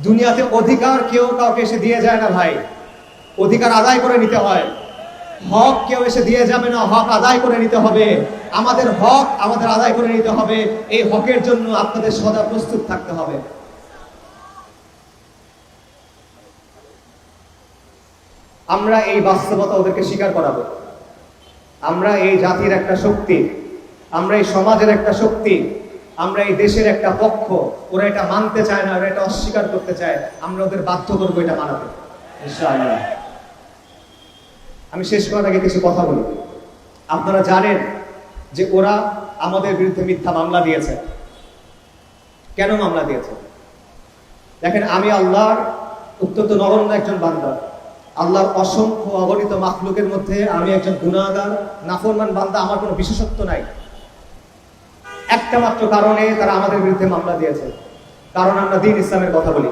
দুনিয়াতে অধিকার কেউ কাউকে এসে দিয়ে যায় না ভাই, অধিকার আদায় করে নিতে হয়। হক কেউ এসে দিয়ে যাবে না, হক আদায় করে নিতে হবে। আমাদের হক আমাদের আদায় করে নিতে হবে। এই হকের জন্য আপনাদের সদা প্রস্তুত থাকতে হবে। আমরা এই বাস্তবতা ওদেরকে স্বীকার করাবো। আমরা এই জাতির একটা শক্তি, আমরা এই সমাজের একটা শক্তি, আমরা এই দেশের একটা পক্ষ। ওরা এটা মানতে চায় না, ওরা এটা অস্বীকার করতে চায়, আমরা ওদের বাধ্য করবো এটা মানাতে ইনশাআল্লাহ। আমি শেষ করার আগে কিছু কথা বলি। আপনারা জানেন যে ওরা আমাদের বিরুদ্ধে মিথ্যা মামলা দিয়েছে। কেন মামলা দিয়েছে? দেখেন, আমি আল্লাহর অত্যন্ত নগণ্য একজন বান্দা। আল্লাহর অসংখ্য অগণিত মাখলুকের মধ্যে আমি একজন গুনাহগার নাফরমান বান্দা। আমার কোনো বিশেষত্ব নাই। একটা মাত্র কারণে তারা আমাদের বিরুদ্ধে মামলা দিয়েছে, কারণ আমরা দ্বীন ইসলামের কথা বলি,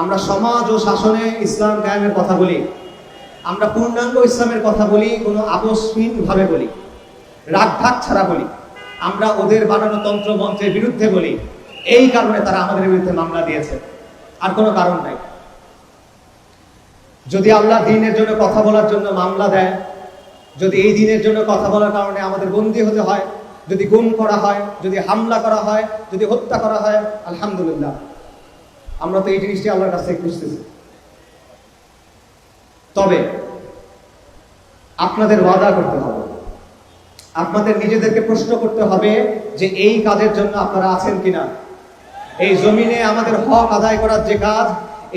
আমরা সমাজ ও শাসনে ইসলাম কায়েমের কথা বলি, আমরা পূর্ণাঙ্গ ইসলামের কথা বলি, কোনো আপোষহীন ভাবে বলি, রাগঢাক ছাড়া বলি। আমরা ওদের বানানো তন্ত্র মন্ত্রের বিরুদ্ধে বলি। এই কারণে তারা আমাদের বিরুদ্ধে মামলা দিয়েছে, আর কোনো কারণ নাই। যদি আল্লাহ দ্বীনের জন্য কথা বলার জন্য মামলা দেয়, যদি এই দ্বীনের জন্য কথা বলার কারণে আমাদের বন্দী হতে হয়, যদি গুম করা হয়, যদি হামলা করা হয়, যদি হত্যা করা হয়, আলহামদুলিল্লাহ, আমরা তো এই জিনিসটি আল্লাহর কাছ থেকে খুঁজতেছি। তবে আপনাদের ওয়াদা করতে হবে, আপনাদের নিজেদেরকে প্রশ্ন করতে হবে যে এই কাজের জন্য আপনারা আছেন কিনা। এই জমিনে আমাদের হক আদায় করার যে কাজ,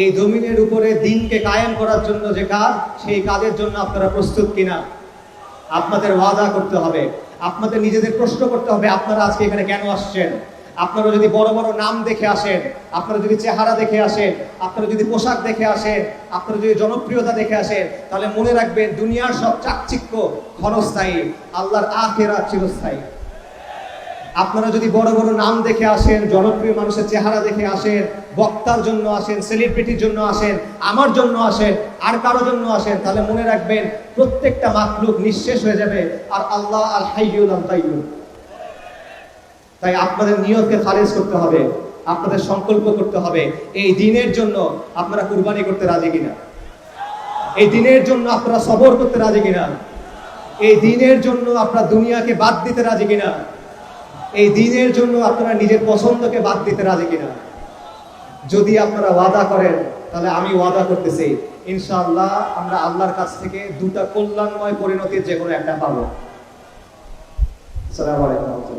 এই জমিনের উপরে দ্বীনকে কায়েম করার জন্য যে কাজ, সেই কাজের জন্য আপনারা প্রস্তুত কিনা আপনাদের ওয়াদা করতে হবে। আপনাদের নিজেদের প্রশ্ন করতে হবে, আপনারা আজকে এখানে কেন আসছেন। আপনারা যদি বড় বড় নাম দেখে আসেন, আপনারা যদি চেহারা দেখে আসেন, আপনারা যদি পোশাক দেখে আসেন, আপনারা যদি জনপ্রিয়তা দেখে আসেন, তাহলে মনে রাখবেন দুনিয়ার সব চাকচিক্য ক্ষণস্থায়ী, আল্লাহর আখিরাত চিরস্থায়ী। আপনারা যদি বড় বড় নাম দেখে আসেন, জনপ্রিয় মানুষের চেহারা দেখে আসেন, বক্তার জন্য আসেন, সেলিব্রিটির জন্য আসেন, আমার জন্য আসেন, আর কারো জন্য আসেন, তাহলে মনে রাখবেন প্রত্যেকটা মাখলুক নিঃশেষ হয়ে যাবে, আর আল্লাহ আল হাইয়ুল কাইয়্যুম। তাই আপনাদের নিয়তকে খালেজ করতে হবে, আপনাদের সংকল্প করতে হবে, এই দ্বীনের জন্য আপনারা কুরবানি করতে রাজি কিনা, এই দ্বীনের জন্য আপনারা সবর করতে রাজি কিনা, এই দ্বীনের জন্য আপনারা দুনিয়াকে বাদ দিতে রাজি কিনা, এই দ্বীনের জন্য আপনারা নিজের পছন্দকে বাদ দিতে রাজি কিনা। যদি আপনারা ওয়াদা করেন, তাহলে আমি ওয়াদা করতেছি ইনশাআল্লাহ আমরা আল্লাহর কাছ থেকে দুটা কল্যাণময় পরিণতির যে কোনো একটা পাবো। আসসালামু আলাইকুম।